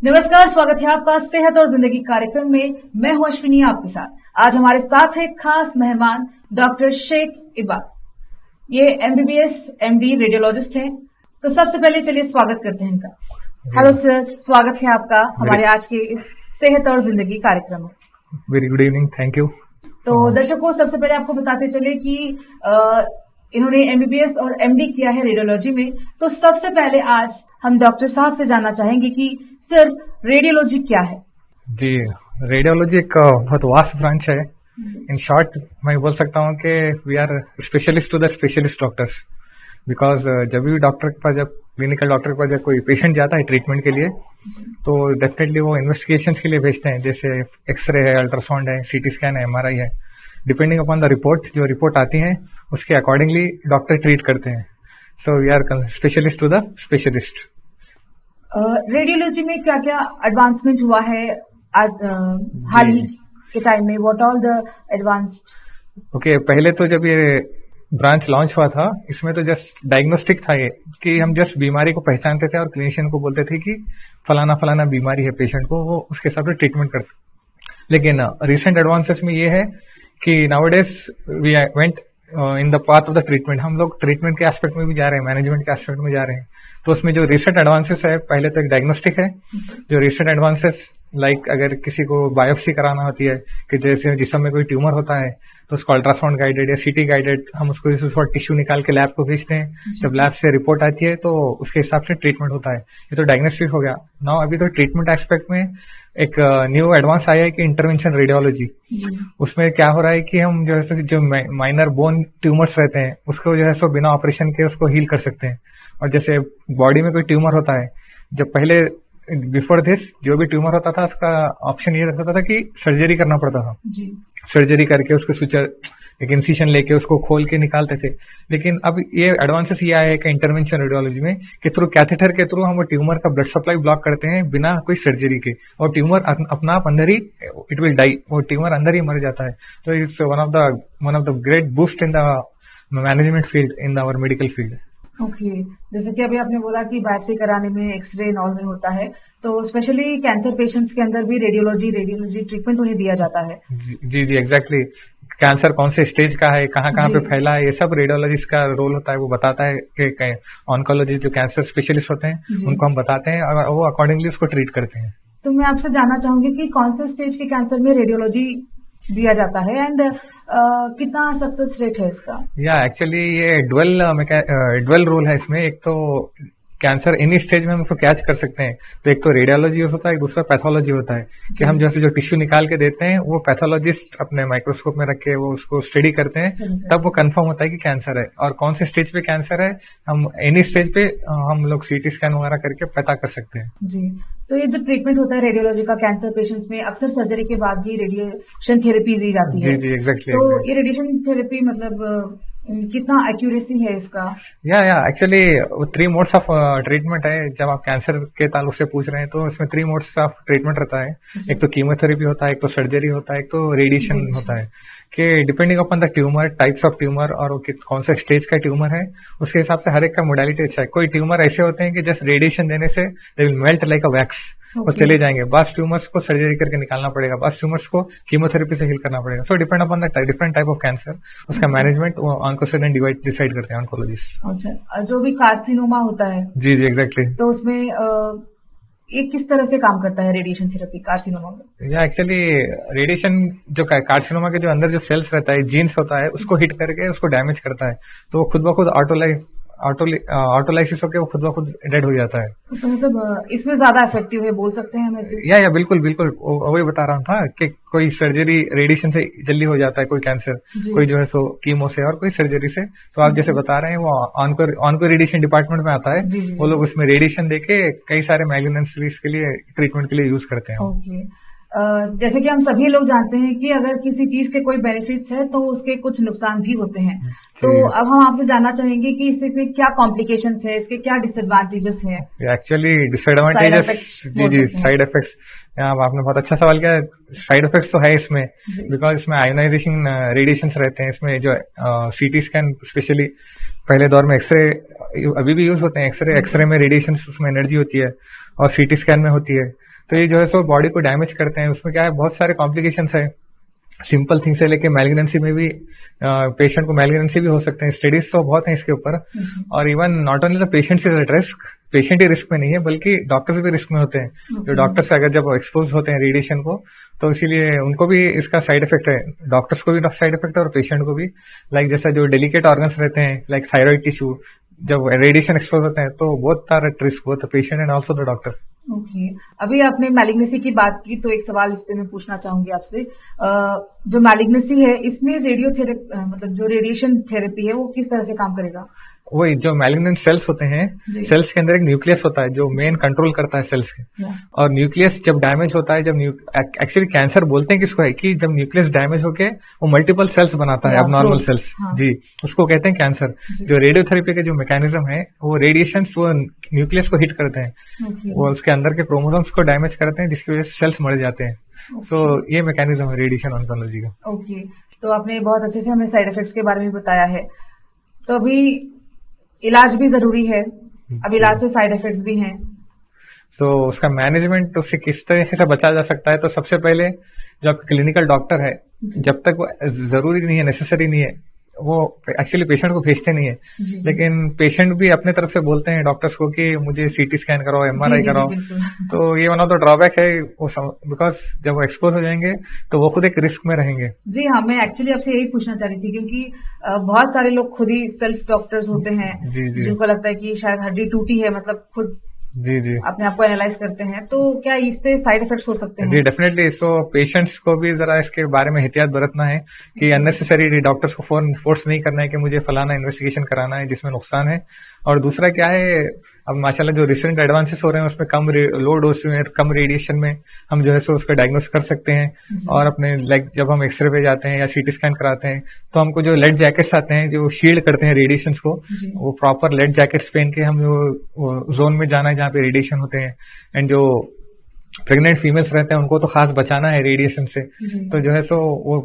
नमस्कार, स्वागत है आपका सेहत और जिंदगी कार्यक्रम में। मैं हूं अश्विनी आपके साथ। आज हमारे साथ है खास मेहमान डॉक्टर शेख इबाद। ये एमबीबीएस एमडी रेडियोलॉजिस्ट हैं। तो सबसे पहले चलिए स्वागत करते हैं इनका। हेलो सर, स्वागत है आपका हमारे आज के इस सेहत और जिंदगी कार्यक्रम में। Very good evening, thank you. तो दर्शकों, सबसे पहले आपको बताते चले कि इन्होंने एमबीबीएस और एमडी किया है रेडियोलॉजी में। तो सबसे पहले आज हम डॉक्टर साहब से जानना चाहेंगे कि सर, रेडियोलॉजी क्या है? जी, रेडियोलॉजी एक बहुत वास्ट ब्रांच है। इन शॉर्ट मैं बोल सकता हूँ कि we are specialist to the specialist doctors. Because जब भी डॉक्टर के पास, जब क्लिनिकल डॉक्टर के पास जब कोई पेशेंट जाता है ट्रीटमेंट के लिए, तो डेफिनेटली वो इन्वेस्टिगेशंस के लिए भेजते हैं। जैसे एक्सरे है, अल्ट्रासाउंड है, सीटी स्कैन है, एमआरआई है। डिपेंडिंग अपॉन द रिपोर्ट, जो रिपोर्ट आती है उसके अकॉर्डिंगली डॉक्टर ट्रीट करते हैं। So we are specialist to the specialist. Radiology में क्या क्या एडवांसमेंट हुआ है हाल ही के टाइम में? What all the advanced? Okay, पहले तो जब ये ब्रांच लॉन्च हुआ था, इसमें तो जस्ट डायग्नोस्टिक था ये, कि हम जस्ट बीमारी को पहचानते थे और क्लिनिशियन को बोलते थे कि फलाना फलाना बीमारी है पेशेंट को, वो उसके हिसाब से ट्रीटमेंट करते। लेकिन रिसेंट एडवांसेस में ये है कि nowadays we went in the path of the treatment. हम लोग ट्रीटमेंट के एस्पेक्ट में भी जा रहे हैं, मैनेजमेंट के एस्पेक्ट में जा रहे हैं। तो उसमें जो रिसेंट एडवांसेस है, पहले तो एक डायग्नोस्टिक है। जो रिसेंट एडवांसेस लाइक अगर किसी को बायोप्सी कराना होती है, कि जैसे जिस्म में कोई ट्यूमर होता है, तो उसको अल्ट्रासाउंड गाइडेड या सीटी गाइडेड हम उसको टिश्यू निकाल के लैब को भेजते हैं। जब लैब से रिपोर्ट आती है तो उसके हिसाब से ट्रीटमेंट होता है। ये तो डायग्नोस्टिक हो गया। नाउ अभी तो ट्रीटमेंट एस्पेक्ट में एक न्यू एडवांस आया है कि इंटरवेंशन रेडियोलॉजी। उसमें क्या हो रहा है कि हम जो है जो माइनर बोन ट्यूमर्स रहते हैं उसको जो है सो बिना ऑपरेशन के उसको हील कर सकते हैं। और जैसे बॉडी में कोई ट्यूमर होता है, जब पहले बिफोर दिस जो भी ट्यूमर होता था उसका ऑप्शन ये रहता था कि सर्जरी करना पड़ता था। सर्जरी करके उसको सुचर एक इंसिशन लेके उसको खोल के निकालते थे। लेकिन अब ये एडवांसेस ये आया है कि इंटरवेंशन रेडियोलॉजी में कि थ्रू कैथेटर के थ्रू हम वो ट्यूमर का ब्लड सप्लाई ब्लॉक करते हैं बिना कोई सर्जरी के, और ट्यूमर अपना आप अंदर ही इट विल डाई, वो ट्यूमर अंदर ही मर जाता है। तो it's one of the great boost in the management field, in our medical field. Okay, जैसे कि अभी आपने बोला कि बायोप्सी कराने में, एक्सरे नॉल में होता है, तो स्पेशली कैंसर पेशेंट्स के अंदर भी रेडियोलॉजी ट्रीटमेंट उन्हें दिया जाता है। जी एग्जैक्टली। कैंसर कौन से स्टेज का है, कहाँ कहाँ पे फैला है, ये सब रेडियोलॉजिस्ट का रोल होता है। वो बताता है कि ऑन्कोलॉजिस्ट जो कैंसर स्पेशलिस्ट होते हैं उनको हम बताते हैं और वो अकॉर्डिंगली उसको ट्रीट करते हैं। तो मैं आपसे जानना चाहूंगी कि कौन से स्टेज के कैंसर में रेडियोलॉजी दिया जाता है एंड कितना सक्सेस रेट है इसका? या एक्चुअली ये ड्वेल रोल है इसमें। एक तो कैंसर इन स्टेज में हम उसको कैच कर सकते हैं, तो एक तो रेडियोलॉजी होता है, एक दूसरा पैथोलॉजी होता है कि हम जैसे जो टिश्यू निकाल के देते हैं वो पैथोलॉजिस्ट अपने माइक्रोस्कोप में रख के वो उसको स्टडी करते हैं, तब वो कंफर्म होता है कि कैंसर है। और कौन से स्टेज पे कैंसर है, हम एनी स्टेज पे हम लोग सीटी स्कैन वगैरह करके पता कर सकते हैं। जी, तो ये जो ट्रीटमेंट होता है रेडियोलॉजी का कैंसर पेशेंट्स में, अक्सर सर्जरी के बाद भी रेडिएशन थेरेपी दी जाती है। जी एग्जैक्टली। तो ये रेडिएशन थेरेपी मतलब कितना एक्यूरेसी है इसका? या एक्चुअली 3 मोड्स ऑफ ट्रीटमेंट है। जब आप कैंसर के ताल्लुक से पूछ रहे हैं तो इसमें 3 मोड्स ऑफ ट्रीटमेंट रहता है। एक तो कीमोथेरेपी होता है, एक तो सर्जरी होता है, एक तो रेडिएशन होता है। कि depending upon the tumour, types of tumour और कौन सा स्टेज का ट्यूमर है, उसके हिसाब से हर एक का मोडालिटी अच्छा है। कोई ट्यूमर ऐसे होते हैं कि जस्ट रेडिएशन देने से they will melt like a wax और चले जाएंगे। बस ट्यूमर्स को सर्जरी करके निकालना पड़ेगा, बस ट्यूमर्स को कीमोथेरेपी से हील करना पड़ेगा। सो depend upon the different type of cancer, उसका मैनेजमेंट ऑन्कोसर्जन डिसाइड करते हैं ऑन्कोलॉजिस्ट। अच्छा, जो भी कार्सिनोमा होता है। जी एग्जैक्टली। तो उसमें ये किस तरह से काम करता है रेडिएशन थेरेपी कार्सिनोमा में? या एक्चुअली रेडिएशन जो कार्सिनोमा के जो अंदर जो सेल्स रहता है, जीन्स होता है, उसको हिट करके उसको डैमेज करता है। तो वो खुद ब खुद ऑटोलाइसिस होकर वो खुद ब खुद डेड हो जाता है। तो मतलब इसमें ज्यादा इफेक्टिव है बोल सकते हैं हम ऐसे? या बिल्कुल वही बता रहा था कि कोई सर्जरी रेडिएशन से जल्दी हो जाता है, कोई कैंसर, कोई जो है सो कीमो से और कोई सर्जरी से। तो आप जैसे बता रहे हैं वो ऑनको रेडिएशन डिपार्टमेंट में आता है। वो लोग उसमें रेडिएशन देके कई सारे मैलिग्नेंसीज के लिए ट्रीटमेंट के लिए यूज करते हैं। ओके, जैसे कि हम सभी लोग जानते हैं कि अगर किसी चीज के कोई बेनिफिट्स है तो उसके कुछ नुकसान भी होते हैं। तो अब हम आपसे जानना चाहेंगे कि इससे क्या कॉम्प्लिकेशंस है, इसके क्या डिसएडवांटेजेस हैं? एक्चुअली डिसएडवांटेजेस, जी साइड इफेक्ट्स, आपने बहुत अच्छा सवाल किया। साइड इफेक्ट्स तो है इसमें, बिकॉज इसमें आयोनाइजेशन रेडिएशंस रहते हैं। इसमें जो सीटी स्कैन स्पेशली पहले दौर में, एक्सरे अभी भी यूज होते हैं। एक्सरे में रेडिएशन, उसमें एनर्जी होती है और सीटी स्कैन में होती है। तो ये जो है सो बॉडी को डैमेज करते हैं। उसमें क्या है, बहुत सारे कॉम्प्लिकेशंस है, सिंपल थिंग से लेके मैलिग्नेंसी में भी पेशेंट को मैलिग्नेंसी भी हो सकते हैं। स्टडीज तो बहुत हैं इसके ऊपर। और even not only the patient is at risk, patient he risk में नहीं है बल्कि डॉक्टर्स भी रिस्क में होते हैं। जो डॉक्टर्स अगर जब एक्सपोज होते हैं रेडिएशन को तो इसीलिए उनको भी इसका साइड इफेक्ट है, डॉक्टर्स को भी साइड इफेक्ट है और पेशेंट को भी। लाइक जैसा जो डेलिकेट ऑर्गन्स रहते हैं लाइक थायराइड टिश्यू, जब रेडिएशन एक्सपोज होते हैं तो both are at risk, both the patient and also the doctor. Okay अभी आपने मैलिग्नेसी की बात की तो एक सवाल इस पे मैं पूछना चाहूंगी आपसे। जो मैलिग्नेसी है इसमें रेडियोथेरेपी मतलब जो रेडिएशन थेरेपी है वो किस तरह से काम करेगा? वही जो मैलिग्नेंट सेल्स होते हैं, सेल्स के अंदर एक न्यूक्लियस होता है जो मेन कंट्रोल करता है सेल्स के। और न्यूक्लियस जब डैमेज होता है, जब एक्चुअली कैंसर बोलते हैं किसको है कि जब न्यूक्लियस डैमेज होके वो मल्टीपल सेल्स बनाता है, अब नॉर्मल सेल्स। जी, उसको कहते हैं कैंसर। जो रेडियोथेरेपी के जो मैकेनिज्म है वो रेडिएशन वो न्यूक्लियस को हिट करते हैं, वो उसके अंदर के क्रोमोसोम्स को डैमेज करते हैं जिसकी वजह से सेल्स मर जाते हैं। सो ये मैकेनिज्म है रेडिएशन ऑन्कोलॉजी का। ओके तो आपने बहुत अच्छे से हमें साइड इफेक्ट्स के बारे में बताया है। तो अभी इलाज भी जरूरी है, अब इलाज से साइड इफेक्ट्स भी हैं। तो उसका मैनेजमेंट उससे किस तरीके से बचा जा सकता है, तो सबसे पहले जो आपका क्लिनिकल डॉक्टर है, जब तक वो जरूरी नहीं है, नेसेसरी नहीं है, वो एक्चुअली पेशेंट को भेजते नहीं है, लेकिन पेशेंट भी अपने तरफ से बोलते हैं डॉक्टर्स को कि मुझे सीटी स्कैन कराओ, एमआरआई कराओ। तो ये वन ऑफ द ड्रॉबैक है वो, बिकॉज जब वो एक्सपोज हो जाएंगे तो वो खुद एक रिस्क में रहेंगे। जी हाँ, मैं एक्चुअली आपसे यही पूछना चाह रही थी क्योंकि बहुत सारे लोग खुद ही सेल्फ डॉक्टर्स होते हैं जिनको लगता है कि शायद हड्डी टूटी है, मतलब खुद जी अपने आप को एनालाइज करते हैं, तो क्या इससे साइड इफेक्ट्स हो सकते हैं? जी डेफिनेटली। सो पेशेंट्स को भी जरा इसके बारे में एहतियात बरतना है कि अननेसेसरी डॉक्टर्स को फोर्स नहीं करना है कि मुझे फलाना इन्वेस्टिगेशन कराना है जिसमें नुकसान है। और दूसरा क्या है, अब माशाल्लाह जो रिसेंट एडवांसेस हो रहे हैं उसमें कम लो डोज में, कम रेडिएशन में हम जो है सो उसका डायग्नोस कर सकते हैं। और अपने लाइक जब हम एक्सरे पे जाते हैं या सीटी स्कैन कराते हैं तो हमको जो लेड जैकेट्स आते हैं जो शील्ड करते हैं रेडिएशन को, वो प्रॉपर लेड जैकेट्स पहन के हम जो जोन में जाना है जहाँ पे रेडिएशन होते हैं। एंड जो प्रेग्नेंट फीमेल्स रहते हैं उनको तो खास बचाना है रेडिएशन से। तो जो है सो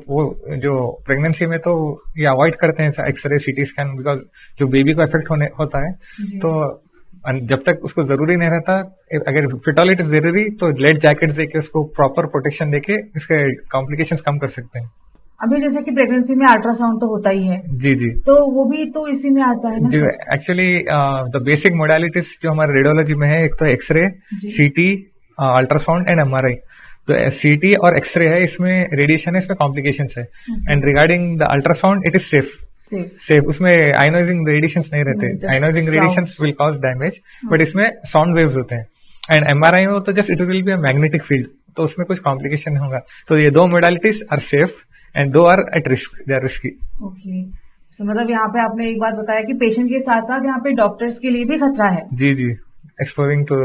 वो जो प्रेगनेंसी में तो ये अवॉइड करते हैं एक्सरे सीटी स्कैन, बिकॉज जो बेबी को इफेक्ट होता है। तो जब तक उसको जरूरी नहीं रहता, अगर फिटोलिटी जरूरी तो लेड जैकेट देके उसको प्रॉपर प्रोटेक्शन देके इसके कॉम्प्लिकेशंस कम कर सकते हैं। अभी जैसे कि प्रेगनेंसी में अल्ट्रासाउंड तो होता ही है। जी जी। तो वो भी तो इसी में आता है ना? जी एक्चुअली द बेसिक मोडालिटीज जो हमारे रेडियोलॉजी में है, एक तो एक्सरे, सीटी, अल्ट्रासाउंड एंड एमआरआई। तो सीटी और एक्सरे है, इसमें रेडिएशन है, इसमें कॉम्प्लिकेशंस है। And regarding the ultrasound it is safe, उसमें आयोनाइजिंग रेडिएशंस नहीं रहते। Ionising radiations will cause damage, but इसमें साउंड वेव्स होते हैं। एंड एमआरआई में तो just it will be a magnetic field, तो उसमें कुछ कॉम्प्लिकेशन नहीं होगा। तो ये दो मोडालिटीज आर सेफ एंड दो are at risk, they are risky. Okay, तो मतलब यहाँ पे आपने एक बात बताया कि पेशेंट के साथ साथ यहाँ पे डॉक्टर्स के लिए भी खतरा है। जी जी, exposing to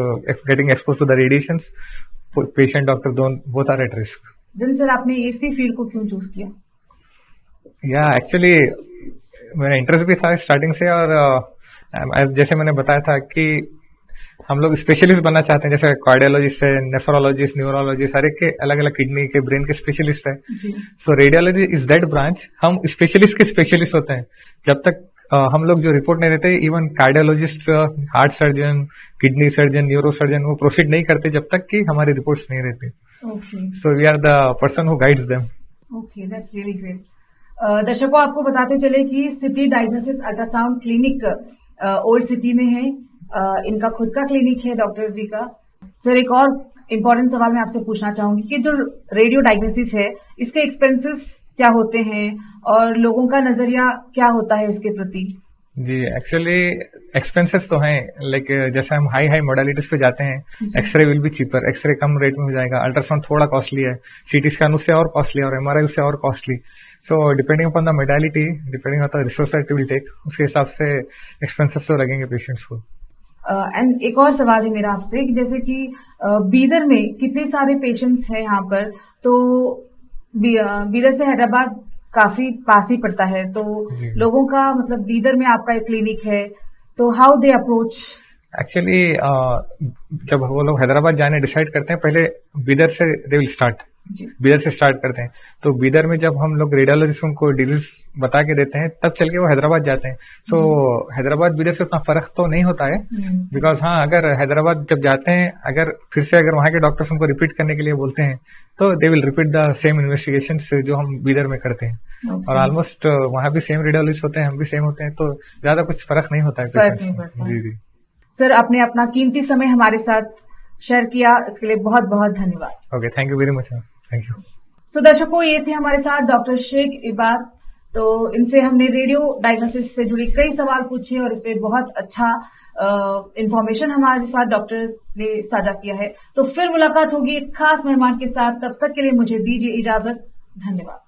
getting expose to the radiations, patient doctor both are at risk. Then sir आपने इसी फील्ड को क्यों चूज किया? या एक्चुअली मेरा इंटरेस्ट भी था स्टार्टिंग से, और जैसे मैंने बताया था कि हम लोग स्पेशलिस्ट बनना चाहते हैं, जैसे कार्डियोलॉजिस्ट है, नेफ्रोलॉजिस्ट, न्यूरोलॉजिस्ट, हर एक के अलग अलग किडनी के, ब्रेन के स्पेशलिस्ट है। सो रेडियोलॉजी इज दैट ब्रांच, हम स्पेशलिस्ट के स्पेशलिस्ट होते हैं। जब तक हम लोग जो रिपोर्ट नहीं देते, even cardiologist, heart surgeon, kidney surgeon, neuro surgeon, वो प्रोसीड नहीं करते जब तक कि हमारी रिपोर्ट्स नहीं रहती। So we are the person who guides them. Okay, that's really great. दर्शकों, आपको बताते चले कि City Diagnosis Ultrasound Clinic Old City में है। इनका खुद का क्लिनिक है डॉक्टर जी का। सर, एक और इम्पोर्टेंट सवाल मैं आपसे पूछना चाहूंगी कि जो रेडियो डायग्नोसिस है इसके एक्सपेंसेस क्या होते हैं और लोगों का नजरिया क्या होता है इसके प्रति? जी एक्चुअली एक्सपेंसेस तो हैं, लाइक जैसे हम हाई मोडालिटीज पे जाते हैं, X-ray will be cheaper, X-ray कम रेट में हो जाएगा, अल्ट्रासाउंड थोड़ा कॉस्टली है, सीटी स्कैन उससे और कॉस्टली और एमआरआई उससे और costly. So depending upon the modality, depending on the resource that will take, उसके हिसाब से एक्सपेंसेस तो लगेंगे पेशेंट्स को। एंड एक और सवाल है मेरा आपसे कि जैसे कि बीदर में कितने सारे पेशेंट्स हैं यहाँ पर, तो बीदर से हैदराबाद काफी पास ही पड़ता है, तो लोगों का मतलब बीदर में आपका एक क्लिनिक है, तो हाउ दे अप्रोच? एक्चुअली जब वो लोग हैदराबाद जाने डिसाइड करते हैं, पहले बीदर से दे विल स्टार्ट, जी बीदर से स्टार्ट करते हैं। तो बीदर में जब हम लोग रेडियोलॉजिस्ट उनको डिजीज बता के देते हैं, तब चल के वो हैदराबाद जाते हैं। सो हैदराबाद बीदर से उतना फर्क तो नहीं होता है, बिकॉज हाँ, अगर हैदराबाद जब जाते हैं, अगर फिर से अगर वहाँ के डॉक्टर्स उनको रिपीट करने के लिए बोलते हैं, तो they will repeat the same investigation जो हम बीदर में करते हैं। और ऑलमोस्ट वहाँ भी सेम रेडियोलॉजिस्ट होते हैं, हम भी सेम होते हैं, तो ज्यादा कुछ फर्क नहीं होता है फर्क नहीं पेशेंट्स पड़ता में। है। जी जी। सर, आपने अपना कीमती समय हमारे साथ शेयर किया, इसके लिए बहुत बहुत धन्यवाद। Okay, thank you very much, thank you. So दर्शकों, ये थे हमारे साथ डॉक्टर शेख इबाद। तो इनसे हमने रेडियो डायग्नोसिस से जुड़े कई सवाल पूछे और इस पे बहुत अच्छा इंफॉर्मेशन हमारे साथ डॉक्टर ने साझा किया है। तो फिर मुलाकात होगी एक खास मेहमान के साथ, तब तक के लिए मुझे दीजिए इजाजत। धन्यवाद।